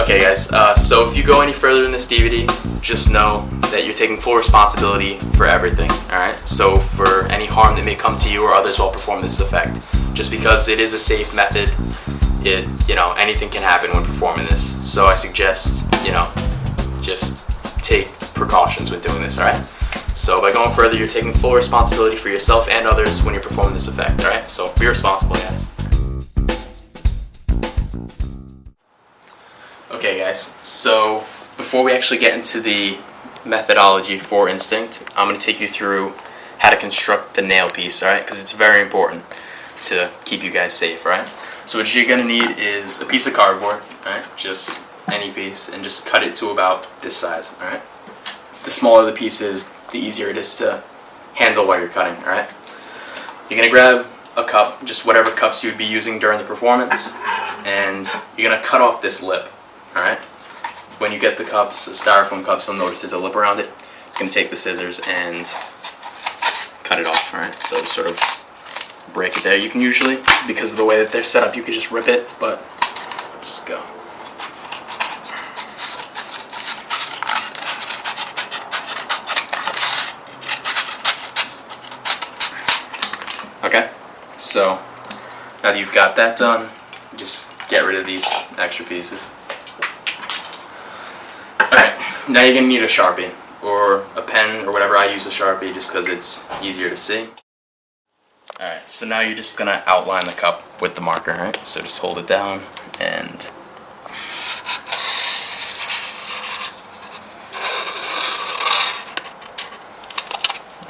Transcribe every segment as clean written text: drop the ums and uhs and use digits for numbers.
Okay guys, so if you go any further in this DVD, just know that you're taking full responsibility for everything, alright? So for any harm that may come to you or others while performing this effect, just because it is a safe method, anything can happen when performing this. So I suggest, just take precautions when doing this, alright? So by going further, you're taking full responsibility for yourself and others when you're performing this effect, alright? So be responsible, guys. Okay guys, so before we actually get into the methodology for Instinct, I'm going to take you through how to construct the nail piece, alright? Because it's very important to keep you guys safe, alright? So what you're going to need is a piece of cardboard, alright? Just any piece, and just cut it to about this size, alright? The smaller the piece is, the easier it is to handle while you're cutting, alright? You're going to grab a cup, just whatever cups you'd be using during the performance, and you're going to cut off this lip. Alright, when you get the cups, the styrofoam cups, you'll notice there's a lip around it. You're going to take the scissors and cut it off, alright? So just sort of break it there. You can usually, because of the way that they're set up, you can just rip it, but just go. Okay, so now that you've got that done, just get rid of these extra pieces. Now you're going to need a Sharpie, or a pen, or whatever. I use a Sharpie just because it's easier to see. Alright, so now you're just going to outline the cup with the marker, right? So just hold it down, and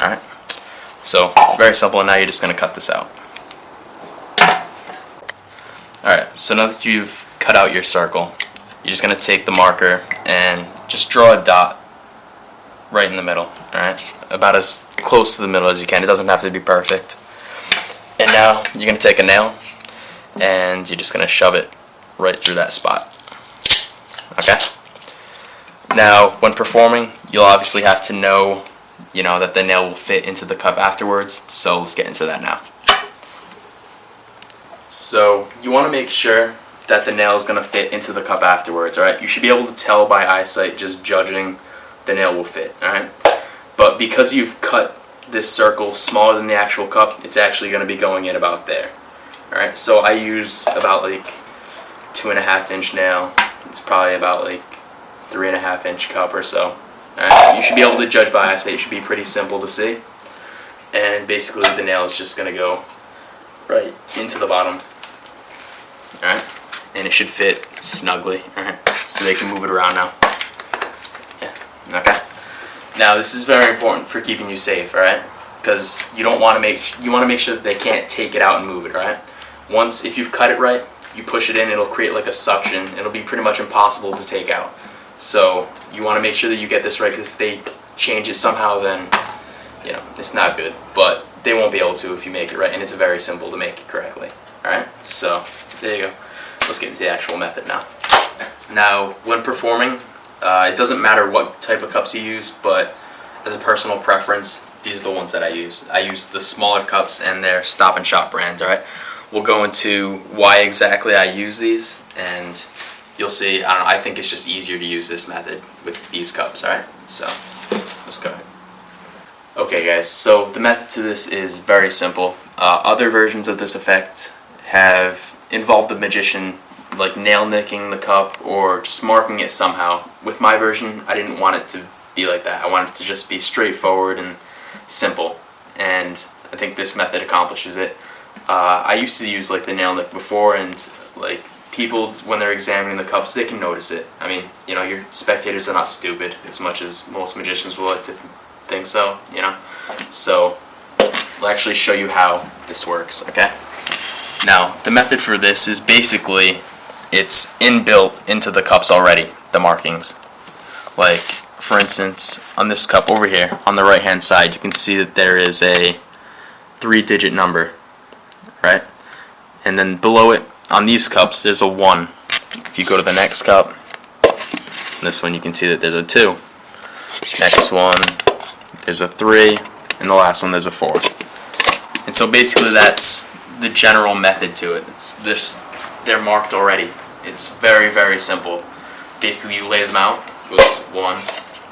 alright, so very simple, and now you're just going to cut this out. Alright, so now that you've cut out your circle, you're just going to take the marker and just draw a dot right in the middle, alright? About as close to the middle as you can. It doesn't have to be perfect. And now you're going to take a nail and you're just going to shove it right through that spot. Okay? Now, when performing, you'll obviously have to know, that the nail will fit into the cup afterwards. So let's get into that now. So you want to make sure that the nail is going to fit into the cup afterwards, alright? You should be able to tell by eyesight, just judging the nail will fit, alright? But because you've cut this circle smaller than the actual cup, it's actually going to be going in about there, alright? So I use about like 2.5 inch nail. It's probably about like 3.5 inch cup or so, alright? You should be able to judge by eyesight. It should be pretty simple to see. And basically the nail is just going to go right into the bottom, alright? And it should fit snugly, alright? So they can move it around now. Yeah, okay. Now this is very important for keeping you safe, alright? Because you want to make sure that they can't take it out and move it, alright? Once, if you've cut it right, you push it in, it'll create like a suction. It'll be pretty much impossible to take out. So you want to make sure that you get this right, because if they change it somehow, then it's not good. But they won't be able to if you make it right, and it's very simple to make it correctly. Alright, so there you go. Let's get into the actual method now. Now, when performing, it doesn't matter what type of cups you use, but as a personal preference, these are the ones that I use. I use the smaller cups, and they're Stop and Shop brands, alright? We'll go into why exactly I use these, and you'll see, I think it's just easier to use this method with these cups, alright? So, let's go. Okay guys, so the method to this is very simple. Other versions of this effect have involved the magician like nail nicking the cup or just marking it somehow. With my version, I didn't want it to be like that. I wanted it to just be straightforward and simple, and I think this method accomplishes it. I used to use like the nail nick before, and like people, when they're examining the cups, they can notice it. I mean, your spectators are not stupid as much as most magicians will like to think so, So I'll actually show you how this works, okay? Now, the method for this is basically, it's inbuilt into the cups already, the markings. Like, for instance, on this cup over here, on the right hand side, you can see that there is a 3-digit number, right? And then below it, on these cups, there's a 1. If you go to the next cup, this one you can see that there's a 2. Next one, there's a 3, and the last one there's a 4. And so basically that's the general method to it. They're marked already. It's very, very simple. basically you lay them out. It goes 1,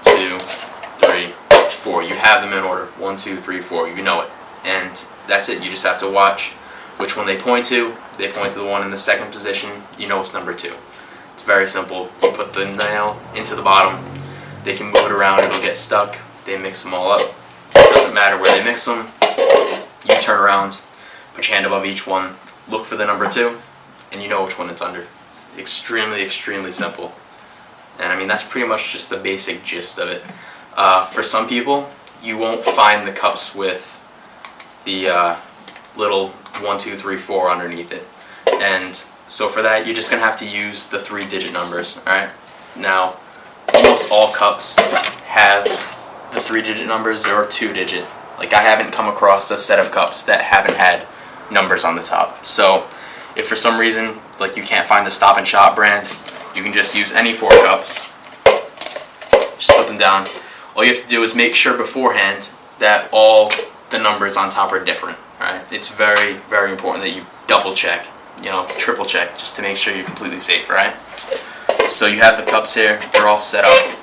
2, 3, 4. You have them in order. 1, 2, 3, 4. You know it. And that's it. You just have to watch which one they point to. They point to the one in the second position. You know it's number 2. It's very simple. You put the nail into the bottom. They can move it around. It'll get stuck. They mix them all up. It doesn't matter where they mix them. You turn around, put your hand above each one, look for the number 2, and you know which one it's under. It's extremely, extremely simple. And I mean, that's pretty much just the basic gist of it. For some people, you won't find the cups with the little 1, 2, 3, 4 underneath it. And so for that, you're just going to have to use the 3-digit numbers, alright? Now, almost all cups have the 3-digit numbers or 2-digit. Like, I haven't come across a set of cups that haven't had numbers on the top. So if for some reason, like, you can't find the Stop and Shop brand, you can just use any 4 cups. Just put them down. All you have to do is make sure beforehand that all the numbers on top are different. Alright? It's very, very important that you double check, triple check, just to make sure you're completely safe, right? So you have the cups here, they're all set up,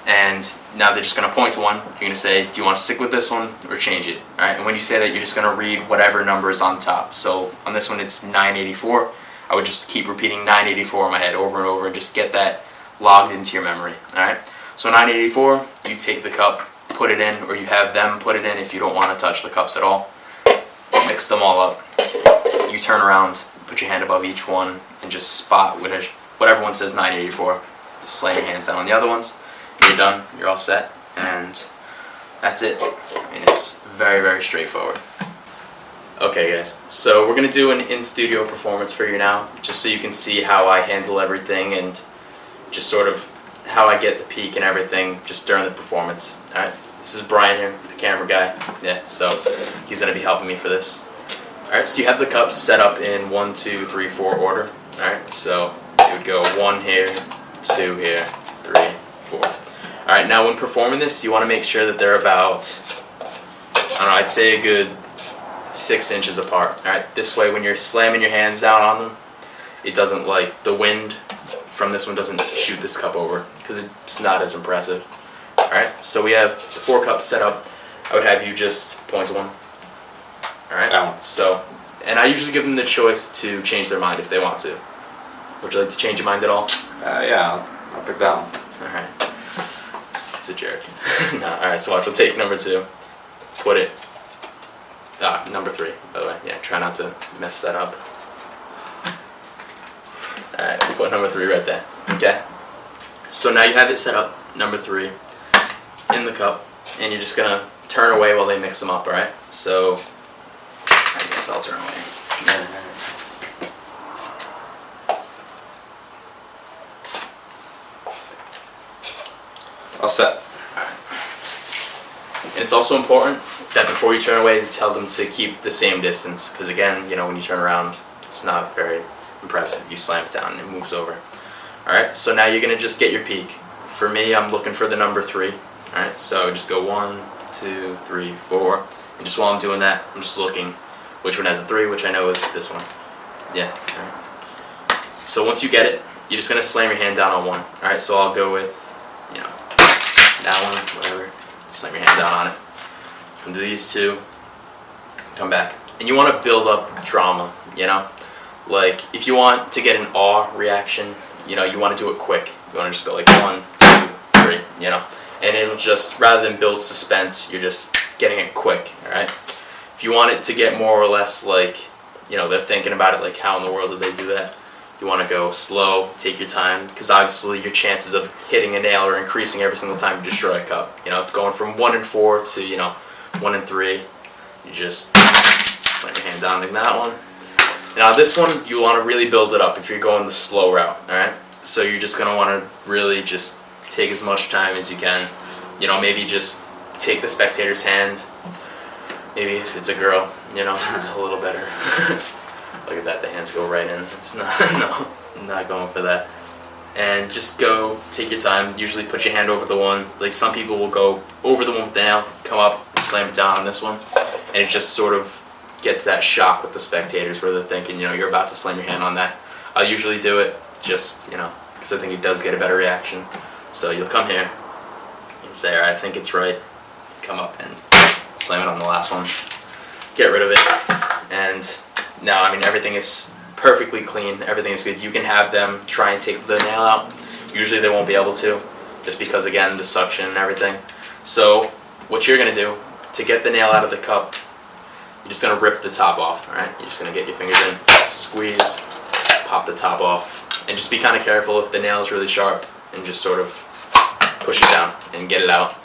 and now they're just going to point to one. You're going to say, do you want to stick with this one or change it? Alright? And when you say that, you're just going to read whatever number is on top. So on this one it's 984. I would just keep repeating 984 in my head over and over and just get that logged into your memory. Alright? So 984, you take the cup, put it in, or you have them put it in if you don't want to touch the cups at all. Mix them all up. You turn around, put your hand above each one, and just spot whatever one says 984. Just slam your hands down on the other ones. You're done. You're all set. And that's it. I mean, it's very, very straightforward. Okay, guys. So we're going to do an in-studio performance for you now, just so you can see how I handle everything and just sort of how I get the peak and everything just during the performance. Alright? This is Brian here, the camera guy. Yeah, so he's going to be helping me for this. Alright, so you have the cups set up in 1, 2, 3, 4 order. Alright, so you would go 1 here, 2 here, 3, 4. Alright, now when performing this, you want to make sure that they're about, I don't know, I'd say a good 6 inches apart. Alright, this way when you're slamming your hands down on them, it doesn't, like, the wind from this one doesn't shoot this cup over, because it's not as impressive. Alright, so we have the 4 cups set up. I would have you just point to one. Alright, so, and I usually give them the choice to change their mind if they want to. Would you like to change your mind at all? Yeah, I'll pick that one. Alright. It's a jerk. No, alright, so watch, we'll take number 2. Put it, number 3, by the way. Yeah, try not to mess that up. Alright, we'll put number 3 right there. Okay? So now you have it set up, number 3, in the cup, and you're just gonna turn away while they mix them up, alright? So, I guess I'll turn away. All set. Alright. And it's also important that before you turn away, to tell them to keep the same distance, because again, when you turn around, it's not very impressive. You slam it down and it moves over. Alright, so now you're going to just get your peak. For me, I'm looking for the number 3. Alright, so just go 1, 2, 3, 4. And just while I'm doing that, I'm just looking which one has a 3, which I know is this one. Yeah, alright. So once you get it, you're just going to slam your hand down on one. Alright, so I'll go with, that one, whatever. Slam your hand down on it. Come to these 2. Come back. And you want to build up drama, Like, if you want to get an awe reaction, you want to do it quick. You want to just go like 1, 2, 3, And it'll just, rather than build suspense, you're just getting it quick, alright? If you want it to get more or less like, they're thinking about it like, how in the world did they do that? You want to go slow, take your time, because obviously your chances of hitting a nail are increasing every single time you destroy a cup. It's going from 1 and 4 to, 1 and 3. You just slam your hand down like that one. Now this one, you want to really build it up if you're going the slow route, alright? So you're just going to want to really just take as much time as you can. Maybe just take the spectator's hand. Maybe if it's a girl, it's a little better. Look at that, the hands go right in. It's not, no, I'm not going for that. And just go, take your time, usually put your hand over the one. Like some people will go over the one with the nail, come up, slam it down on this one. And it just sort of gets that shock with the spectators where they're thinking, you're about to slam your hand on that. I'll usually do it just, because because I think it does get a better reaction. So you'll come here and say, alright, I think it's right. Come up and slam it on the last one. Get rid of it. And now, I mean, everything is perfectly clean. Everything is good. You can have them try and take the nail out. Usually they won't be able to, just because, again, the suction and everything. So what you're going to do to get the nail out of the cup, you're just going to rip the top off, alright? You're just going to get your fingers in, squeeze, pop the top off, and just be kind of careful if the nail is really sharp, and just sort of push it down and get it out.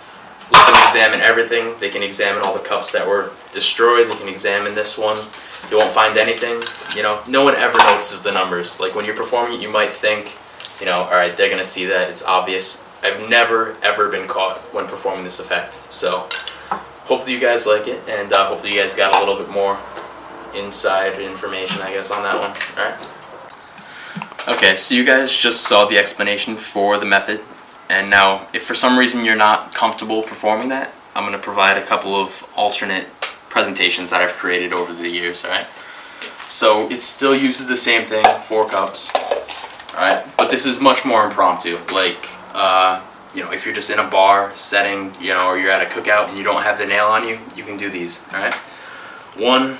Let them examine everything. They can examine all the cups that were destroyed. They can examine this one. They won't find anything. You know, no one ever notices the numbers. Like when you're performing it, you might think, you know, alright, they're going to see that. It's obvious. I've never, ever been caught when performing this effect. So hopefully you guys like it, and hopefully you guys got a little bit more inside information, I guess, on that one. Alright. Okay, so you guys just saw the explanation for the method. And now, if for some reason you're not comfortable performing that, I'm going to provide a couple of alternate presentations that I've created over the years, alright? So it still uses the same thing, 4 cups, alright? But this is much more impromptu. Like, you know, if you're just in a bar setting, you know, or you're at a cookout and you don't have the nail on you, you can do these, alright? One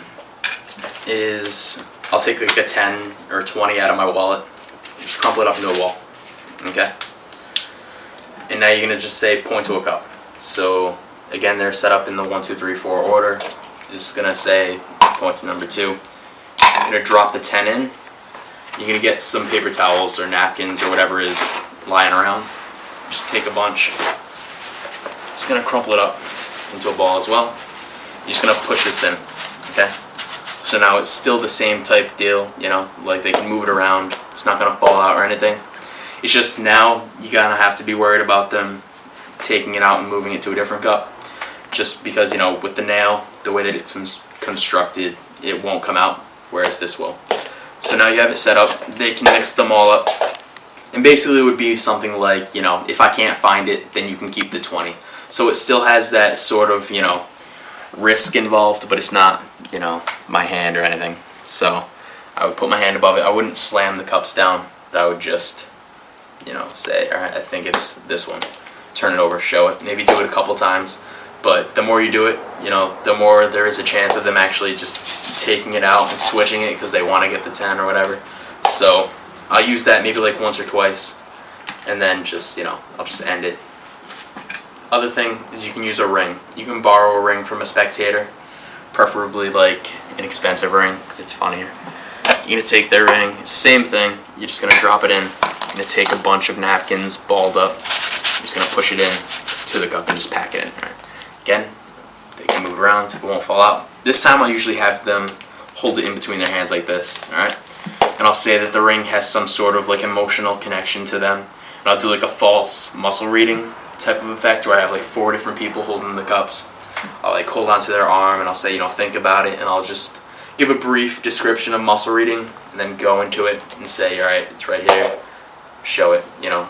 is, I'll take like a 10 or 20 out of my wallet, just crumple it up into a ball, okay? And now you're going to just say point to a cup. So again, they're set up in the 1, 2, 3, 4 order. You're just going to say point to number 2. You're going to drop the 10 in. You're going to get some paper towels or napkins or whatever is lying around. Just take a bunch. Just going to crumple it up into a ball as well. You're just going to push this in. Okay? So now it's still the same type deal, you know, like they can move it around. It's not going to fall out or anything. It's just now you gotta have to be worried about them taking it out and moving it to a different cup, just because, you know, with the nail, the way that it's constructed, it won't come out, whereas this will. So now you have it set up. They can mix them all up, and basically it would be something like, you know, if I can't find it, then you can keep the 20. So it still has that sort of, you know, risk involved, but it's not, you know, my hand or anything. So I would put my hand above it. I wouldn't slam the cups down, but I would just, you know, say, alright, I think it's this one. Turn it over, show it. Maybe do it a couple times. But the more you do it, you know, the more there is a chance of them actually just taking it out and switching it because they want to get the 10 or whatever. So I'll use that maybe like once or twice, and then just, you know, I'll just end it. Other thing is you can use a ring. You can borrow a ring from a spectator, preferably like an expensive ring because it's funnier. You're going to take their ring, it's the same thing. You're just going to drop it in. You're going to take a bunch of napkins, balled up. You're just going to push it in to the cup and just pack it in. Right. Again, they can move around, it won't fall out. This time I'll usually have them hold it in between their hands like this. Alright? And I'll say that the ring has some sort of like emotional connection to them. And I'll do like a false muscle reading type of effect where I have like 4 different people holding the cups. I'll like hold onto their arm and I'll say, you know, think about it, and I'll just give a brief description of muscle reading and then go into it and say, alright, it's right here. Show it, you know,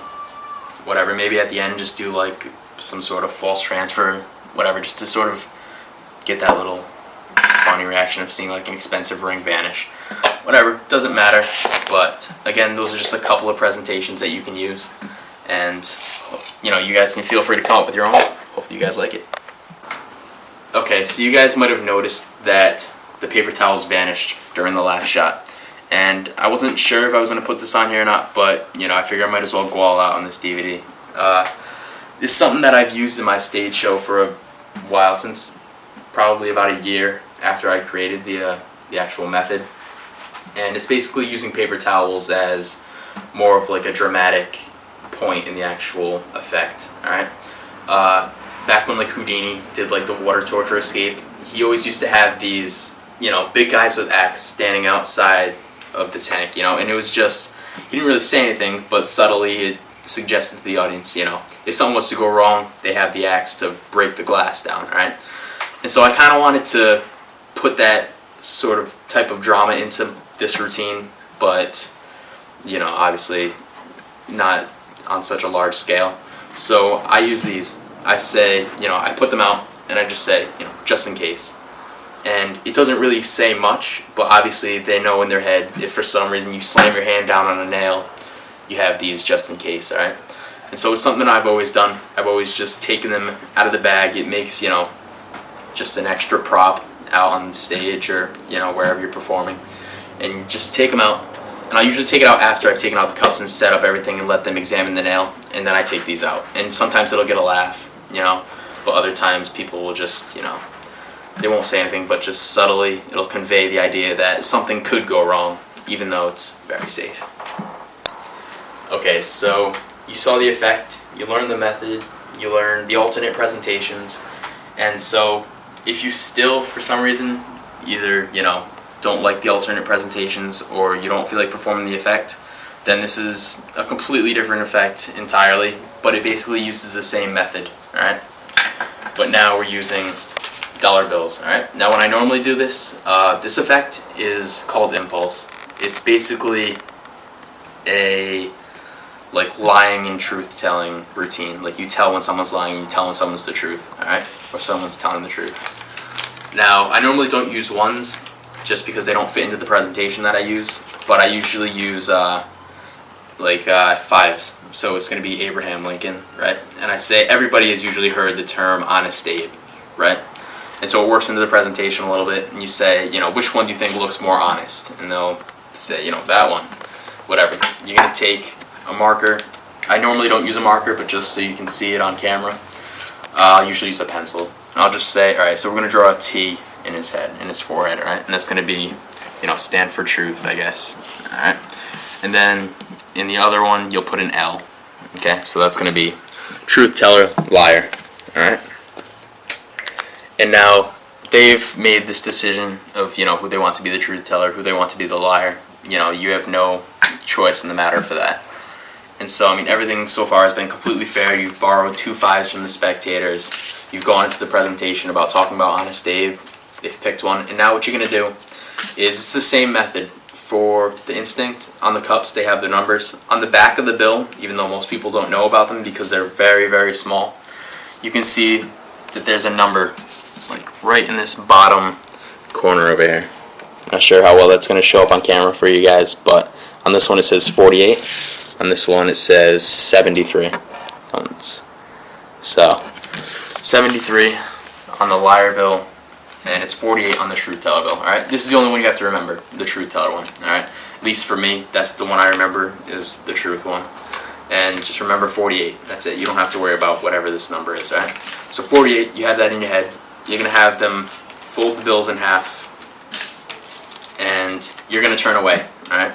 whatever. Maybe at the end just do like some sort of false transfer, whatever, just to sort of get that little funny reaction of seeing like an expensive ring vanish. Whatever, doesn't matter. But again, those are just a couple of presentations that you can use, and you know, you guys can feel free to come up with your own. Hopefully you guys like it. Okay, so you guys might have noticed that the paper towels vanished during the last shot. And I wasn't sure if I was going to put this on here or not, but, you know, I figure I might as well go all out on this DVD. It's something that I've used in my stage show for a while, since probably about a year after I created the actual method. And it's basically using paper towels as more of like a dramatic point in the actual effect, alright? Back when like Houdini did like the water torture escape, he always used to have these, you know, big guys with axes standing outside of the tank, you know, and it was just, he didn't really say anything, but subtly it suggested to the audience, you know, if something was to go wrong, they have the axe to break the glass down, right? And so I kind of wanted to put that sort of type of drama into this routine, but, you know, obviously not on such a large scale. So I use these. I say, you know, I put them out and I just say, you know, just in case. And it doesn't really say much, but obviously they know in their head if for some reason you slam your hand down on a nail, you have these just in case, alright? And so it's something I've always done. I've always just taken them out of the bag. It makes, just an extra prop out on the stage or, wherever you're performing. And just take them out. And I usually take it out after I've taken out the cups and set up everything and let them examine the nail. And then I take these out. And sometimes it'll get a laugh, but other times people will just, they won't say anything, but just subtly it'll convey the idea that something could go wrong, even though it's very safe. Okay, so you saw the effect, you learned the method, you learned the alternate presentations, and so if you still, for some reason, either, don't like the alternate presentations or you don't feel like performing the effect, then this is a completely different effect entirely, but it basically uses the same method, alright? But now we're using dollar bills, alright? Now when I normally do this, this effect is called impulse. It's basically a lying and truth-telling routine. Like you tell when someone's lying, you tell when someone's the truth, alright? Or someone's telling the truth. Now, I normally don't use ones just because they don't fit into the presentation that I use, but I usually use fives. So it's going to be Abraham Lincoln, right? And I say everybody has usually heard the term Honest Abe, right? And so it works into the presentation a little bit, and you say, which one do you think looks more honest? And they'll say, that one, whatever. You're going to take a marker. I normally don't use a marker, but just so you can see it on camera, I'll usually use a pencil. And I'll just say, alright, so we're going to draw a T in his head, in his forehead, alright? And that's going to be, stand for truth, I guess, alright? And then in the other one, you'll put an L, okay? So that's going to be truth teller, liar, alright? And now they've made this decision of, who they want to be the truth teller, who they want to be the liar. You have no choice in the matter for that. And so, everything so far has been completely fair. You've borrowed 2 fives from the spectators. You've gone into the presentation about talking about Honest Abe. They've picked one. And now what you're going to do is it's the same method. For the instinct, on the cups, they have the numbers. On the back of the bill, even though most people don't know about them because they're very, very small, you can see that there's a number, right in this bottom corner over here. Not sure how well that's going to show up on camera for you guys, but on this one it says 48. On this one it says 73. So 73 on the liar bill, and it's 48 on the truth teller bill. Alright, this is the only one you have to remember, the truth teller one. Alright, at least for me, that's the one I remember, is the truth one. And just remember 48, that's it. You don't have to worry about whatever this number is. Alright, so 48, you have that in your head. You're going to have them fold the bills in half, and you're going to turn away. Alright,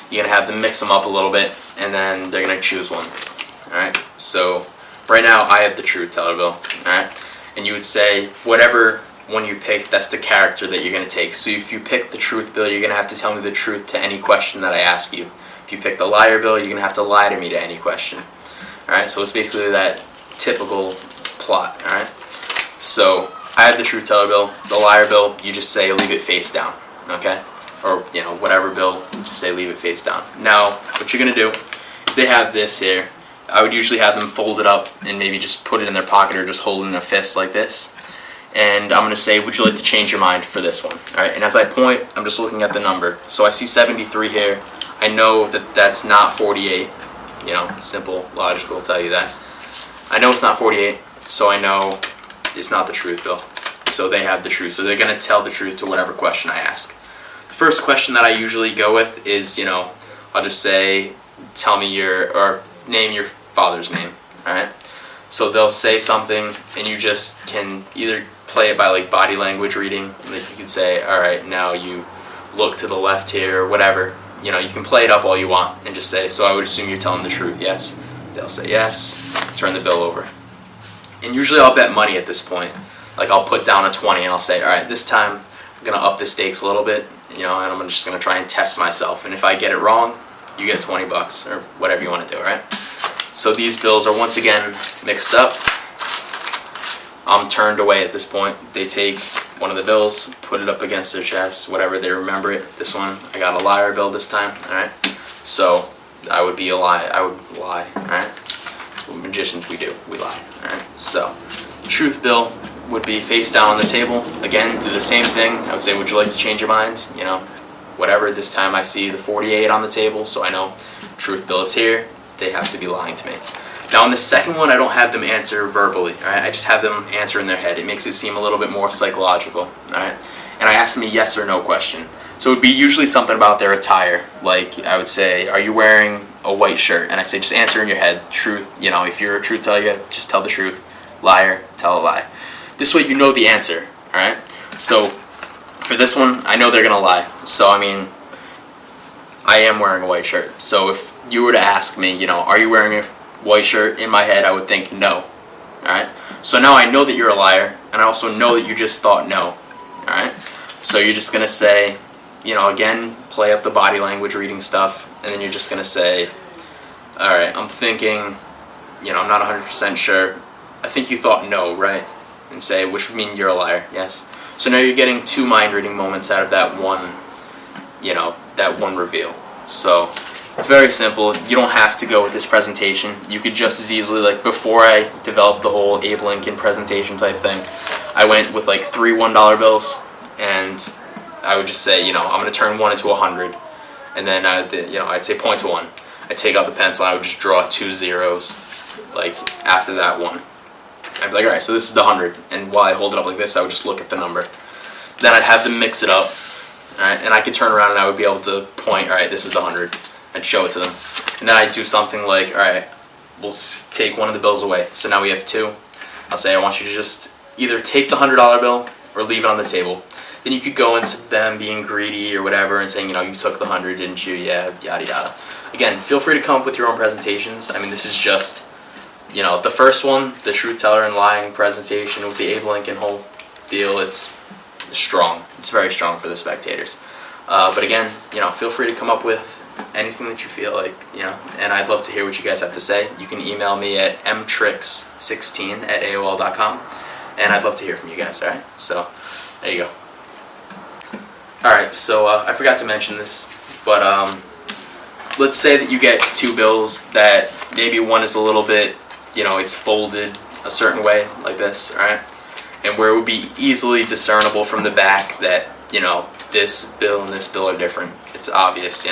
you're going to have them mix them up a little bit, and then they're going to choose one. Alright, so right now I have the truth teller bill. Alright, and you would say whatever one you pick, that's the character that you're going to take. So if you pick the truth bill, you're going to have to tell me the truth to any question that I ask you. If you pick the liar bill, you're going to have to lie to me to any question. Alright, so it's basically that typical plot. Alright, so I have the truth teller bill. The liar bill, you just say leave it face down. Okay, or whatever bill, just say leave it face down. Now what you're going to do is they have this here. I would usually have them fold it up and maybe just put it in their pocket or just hold it in a fist like this. And I'm going to say, would you like to change your mind for this one? Alright, and as I point, I'm just looking at the number. So I see 73 here. I know that that's not 48. Simple logic will tell you that. I know it's not 48, so I know it's not the truth bill. So they have the truth. So they're going to tell the truth to whatever question I ask. The first question that I usually go with is, I'll just say, tell me name your father's name. Alright? So they'll say something, and you just can either play it by body language reading. Like you can say, alright, now you look to the left here, or whatever. You can play it up all you want and just say, so I would assume you're telling the truth, yes? They'll say yes, turn the bill over. And usually I'll bet money at this point. I'll put down a 20 and I'll say, alright, this time I'm going to up the stakes a little bit, and I'm just going to try and test myself. And if I get it wrong, you get 20 bucks or whatever you want to do, right? So these bills are once again mixed up. I'm turned away at this point. They take one of the bills, put it up against their chest, whatever, they remember it. This one, I got a liar bill this time, alright? So I would be a lie. I would lie, alright? What magicians we do, we lie, alright? So truth bill would be face down on the table. Again, do the same thing. I would say, would you like to change your mind? Whatever. This time I see the 48 on the table, so I know truth bill is here, they have to be lying to me. Now on the second one, I don't have them answer verbally, alright? I just have them answer in their head. It makes it seem a little bit more psychological, alright? And I ask them a yes or no question. So it would be usually something about their attire. Like I would say, are you wearing a white shirt? And I say, just answer in your head. Truth, if you're a truth teller, just tell the truth. Liar, tell a lie. This way you know the answer, alright? So for this one, I know they're gonna lie. So I am wearing a white shirt. So if you were to ask me, are you wearing a white shirt? In my head, I would think no. Alright? So now I know that you're a liar, and I also know that you just thought no. Alright? So you're just going to say, again, play up the body language reading stuff, and then you're just going to say, alright, I'm thinking, I'm not 100% sure. I think you thought no, right? And say, which would mean you're a liar, yes? So now you're getting 2 mind reading moments out of that one, that one reveal. So it's very simple. You don't have to go with this presentation. You could just as easily, like before I developed the whole Abe Lincoln presentation type thing, I went with like 3 $1 bills, and I would just say, I'm going to turn 1 into 100, and then I'd say point to 1. I'd take out the pencil, I would just draw 2 zeros, like after that one. I'd be like, alright, so this is the 100, and while I hold it up like this, I would just look at the number. Then I'd have them mix it up, alright, and I could turn around and I would be able to point, alright, this is the 100. And show it to them. And then I do something like, alright, we'll take one of the bills away. So now we have 2. I'll say, I want you to just either take the $100 bill or leave it on the table. Then you could go into them being greedy or whatever and saying, you took the 100, didn't you? Yeah, yada yada. Again, feel free to come up with your own presentations. This is just, the first one, the truth teller and lying presentation with the Abe Lincoln whole deal, it's strong. It's very strong for the spectators. But again, feel free to come up with anything that you feel like, and I'd love to hear what you guys have to say. You can email me at mtrix16@aol.com, and I'd love to hear from you guys, alright? So, there you go. Alright, so I forgot to mention this, but let's say that you get 2 bills that maybe one is a little bit, it's folded a certain way, like this, alright? And where it would be easily discernible from the back that, this bill and this bill are different. It's obvious,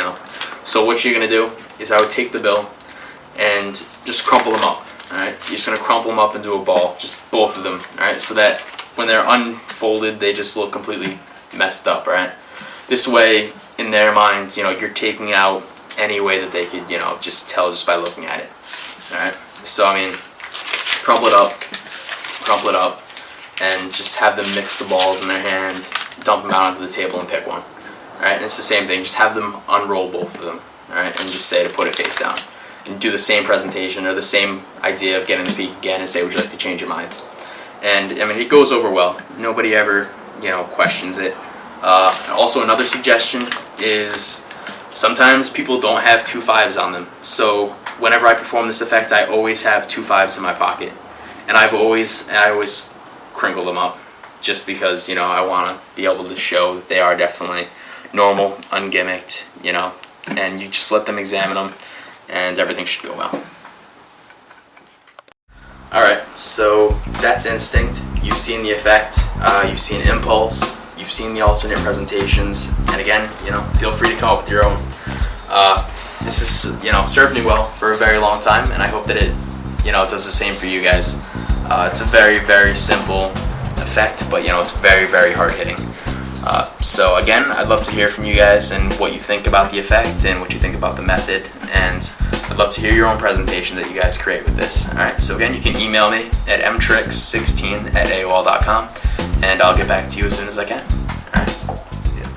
So what you're going to do is I would take the bill and just crumple them up, alright? You're just going to crumple them up into a ball, just both of them, alright? So that when they're unfolded, they just look completely messed up, alright? This way, in their minds, you're taking out any way that they could, just tell just by looking at it, alright? So, crumple it up, and just have them mix the balls in their hand, dump them out onto the table and pick one. Alright, and it's the same thing, just have them unroll both of them, alright, and just say to put it face down. And do the same presentation, or the same idea of getting the peak again, and say, would you like to change your mind? And, it goes over well. Nobody ever, questions it. Also, another suggestion is, sometimes people don't have 2 5s on them. So, whenever I perform this effect, I always have 2 5s in my pocket. And I always crinkle them up, just because, I want to be able to show that they are definitely normal, ungimmicked, and you just let them examine them, and everything should go well. Alright, so that's instinct. You've seen the effect, you've seen impulse, you've seen the alternate presentations, and again, feel free to come up with your own. This has, served me well for a very long time, and I hope that it, does the same for you guys. It's a very, very simple effect, but it's very, very hard hitting. So again, I'd love to hear from you guys and what you think about the effect and what you think about the method, and I'd love to hear your own presentation that you guys create with this. Alright, so again, you can email me at mtrix16@aol.com, and I'll get back to you as soon as I can. Alright, see ya.